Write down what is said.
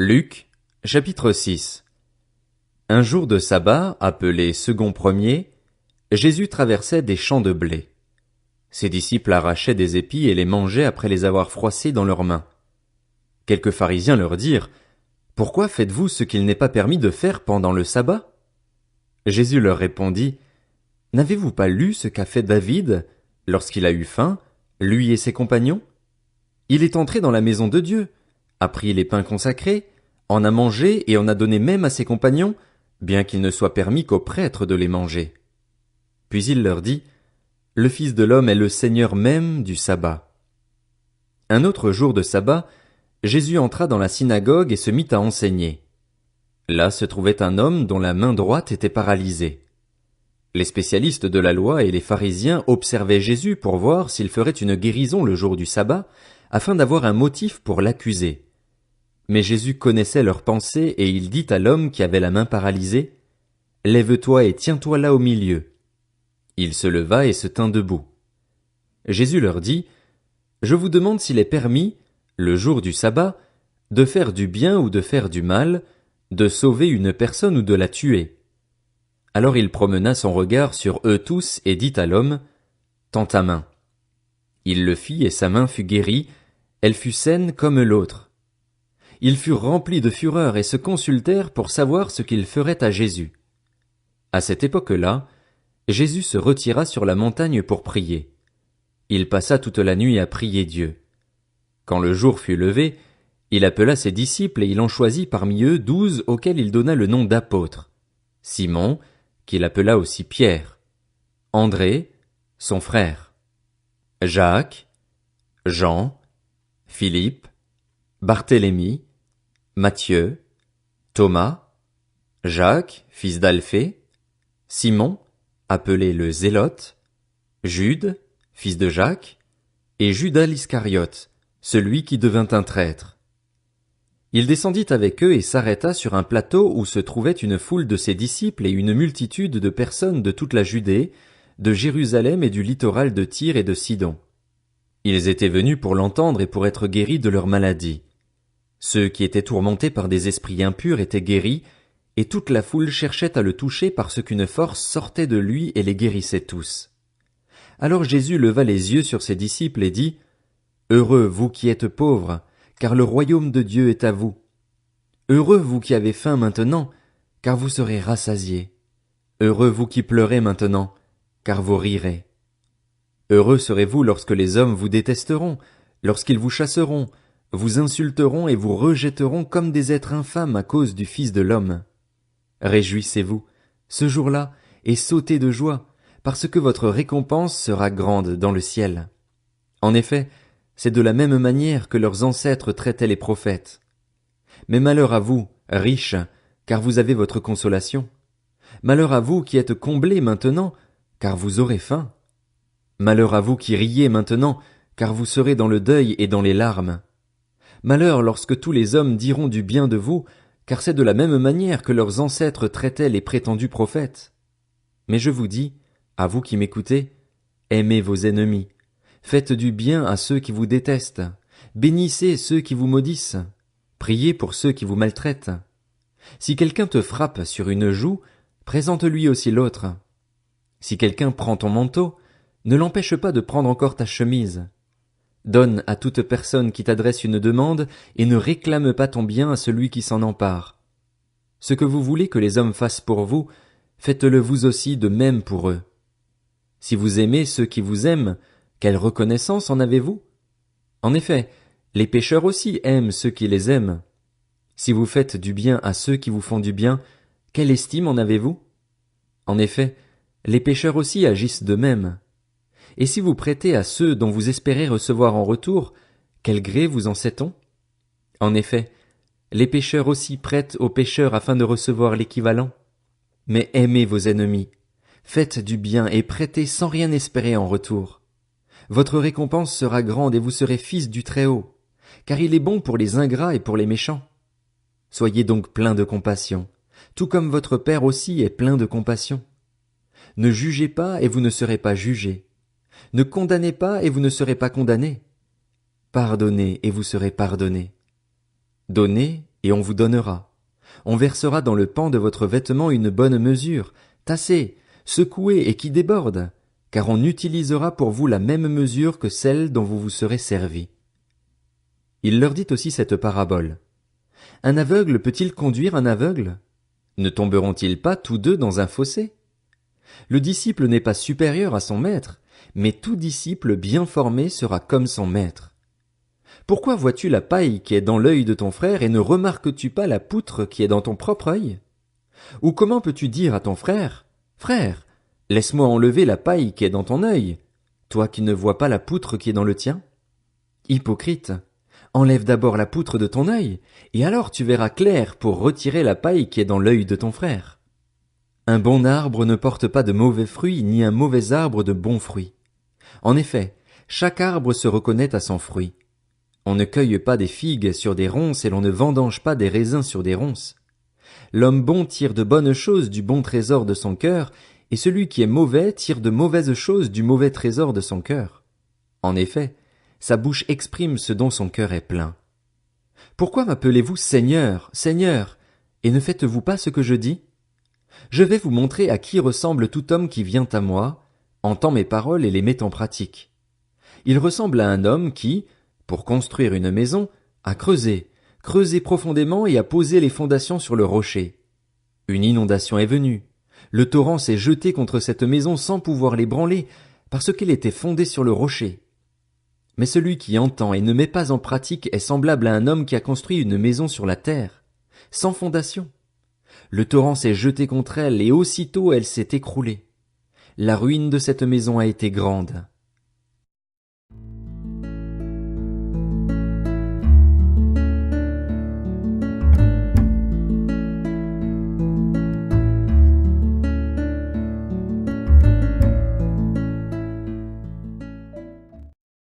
Luc, chapitre 6. Un jour de sabbat, appelé second premier, Jésus traversait des champs de blé. Ses disciples arrachaient des épis et les mangeaient après les avoir froissés dans leurs mains. Quelques pharisiens leur dirent: Pourquoi faites-vous ce qu'il n'est pas permis de faire pendant le sabbat? Jésus leur répondit: N'avez-vous pas lu ce qu'a fait David lorsqu'il a eu faim, lui et ses compagnons? Il est entré dans la maison de Dieu, a pris les pains consacrés, en a mangé et en a donné même à ses compagnons, bien qu'il ne soit permis qu'aux prêtres de les manger. Puis il leur dit: Le Fils de l'homme est le Seigneur même du sabbat. Un autre jour de sabbat, Jésus entra dans la synagogue et se mit à enseigner. Là se trouvait un homme dont la main droite était paralysée. Les spécialistes de la loi et les pharisiens observaient Jésus pour voir s'il ferait une guérison le jour du sabbat, afin d'avoir un motif pour l'accuser. Mais Jésus connaissait leurs pensées et il dit à l'homme qui avait la main paralysée: Lève-toi et tiens-toi là au milieu. Il se leva et se tint debout. Jésus leur dit: Je vous demande s'il est permis, le jour du sabbat, de faire du bien ou de faire du mal, de sauver une personne ou de la tuer. Alors il promena son regard sur eux tous et dit à l'homme: Tends ta main. Il le fit et sa main fut guérie, elle fut saine comme l'autre. Ils furent remplis de fureur et se consultèrent pour savoir ce qu'ils feraient à Jésus. À cette époque-là, Jésus se retira sur la montagne pour prier. Il passa toute la nuit à prier Dieu. Quand le jour fut levé, il appela ses disciples et il en choisit parmi eux 12 auxquels il donna le nom d'apôtres: Simon, qu'il appela aussi Pierre, André, son frère, Jacques, Jean, Philippe, Barthélemy, Matthieu, Thomas, Jacques, fils d'Alphée, Simon, appelé le Zélote, Jude, fils de Jacques, et Judas l'Iscariote, celui qui devint un traître. Il descendit avec eux et s'arrêta sur un plateau où se trouvait une foule de ses disciples et une multitude de personnes de toute la Judée, de Jérusalem et du littoral de Tyr et de Sidon. Ils étaient venus pour l'entendre et pour être guéris de leur maladie. Ceux qui étaient tourmentés par des esprits impurs étaient guéris, et toute la foule cherchait à le toucher parce qu'une force sortait de lui et les guérissait tous. Alors Jésus leva les yeux sur ses disciples et dit: Heureux vous qui êtes pauvres, car le royaume de Dieu est à vous. Heureux vous qui avez faim maintenant, car vous serez rassasiés. Heureux vous qui pleurez maintenant, car vous rirez. Heureux serez-vous lorsque les hommes vous détesteront, lorsqu'ils vous chasseront, vous insulteront et vous rejetteront comme des êtres infâmes à cause du Fils de l'homme. Réjouissez-vous, ce jour-là, et sautez de joie, parce que votre récompense sera grande dans le ciel. En effet, c'est de la même manière que leurs ancêtres traitaient les prophètes. Mais malheur à vous, riches, car vous avez votre consolation. Malheur à vous qui êtes comblés maintenant, car vous aurez faim. Malheur à vous qui riez maintenant, car vous serez dans le deuil et dans les larmes. Malheur lorsque tous les hommes diront du bien de vous, car c'est de la même manière que leurs ancêtres traitaient les prétendus prophètes. Mais je vous dis, à vous qui m'écoutez, aimez vos ennemis, faites du bien à ceux qui vous détestent, bénissez ceux qui vous maudissent, priez pour ceux qui vous maltraitent. Si quelqu'un te frappe sur une joue, présente-lui aussi l'autre. Si quelqu'un prend ton manteau, ne l'empêche pas de prendre encore ta chemise. Donne à toute personne qui t'adresse une demande et ne réclame pas ton bien à celui qui s'en empare. Ce que vous voulez que les hommes fassent pour vous, faites-le vous aussi de même pour eux. Si vous aimez ceux qui vous aiment, quelle reconnaissance en avez-vous? En effet, les pécheurs aussi aiment ceux qui les aiment. Si vous faites du bien à ceux qui vous font du bien, quelle estime en avez-vous? En effet, les pécheurs aussi agissent de même. Et si vous prêtez à ceux dont vous espérez recevoir en retour, quel gré vous en sait-on? En effet, les pécheurs aussi prêtent aux pécheurs afin de recevoir l'équivalent. Mais aimez vos ennemis, faites du bien et prêtez sans rien espérer en retour. Votre récompense sera grande et vous serez fils du Très-Haut, car il est bon pour les ingrats et pour les méchants. Soyez donc pleins de compassion, tout comme votre Père aussi est plein de compassion. Ne jugez pas et vous ne serez pas jugés. Ne condamnez pas et vous ne serez pas condamnés. Pardonnez et vous serez pardonnés. Donnez et on vous donnera. On versera dans le pan de votre vêtement une bonne mesure, tassée, secouée et qui déborde, car on utilisera pour vous la même mesure que celle dont vous vous serez servis. Il leur dit aussi cette parabole. Un aveugle peut-il conduire un aveugle? Ne tomberont-ils pas tous deux dans un fossé? Le disciple n'est pas supérieur à son maître, mais tout disciple bien formé sera comme son maître. Pourquoi vois-tu la paille qui est dans l'œil de ton frère et ne remarques-tu pas la poutre qui est dans ton propre œil? Ou comment peux-tu dire à ton frère, Frère, laisse-moi enlever la paille qui est dans ton œil, toi qui ne vois pas la poutre qui est dans le tien? Hypocrite, enlève d'abord la poutre de ton œil, et alors tu verras clair pour retirer la paille qui est dans l'œil de ton frère. Un bon arbre ne porte pas de mauvais fruits, ni un mauvais arbre de bons fruits. En effet, chaque arbre se reconnaît à son fruit. On ne cueille pas des figues sur des ronces et l'on ne vendange pas des raisins sur des ronces. L'homme bon tire de bonnes choses du bon trésor de son cœur, et celui qui est mauvais tire de mauvaises choses du mauvais trésor de son cœur. En effet, sa bouche exprime ce dont son cœur est plein. Pourquoi m'appelez-vous Seigneur, Seigneur, et ne faites-vous pas ce que je dis? Je vais vous montrer à qui ressemble tout homme qui vient à moi, entend mes paroles et les met en pratique. Il ressemble à un homme qui, pour construire une maison, a creusé profondément et a posé les fondations sur le rocher. Une inondation est venue. Le torrent s'est jeté contre cette maison sans pouvoir l'ébranler, parce qu'elle était fondée sur le rocher. Mais celui qui entend et ne met pas en pratique est semblable à un homme qui a construit une maison sur la terre, sans fondation. Le torrent s'est jeté contre elle et aussitôt elle s'est écroulée. La ruine de cette maison a été grande.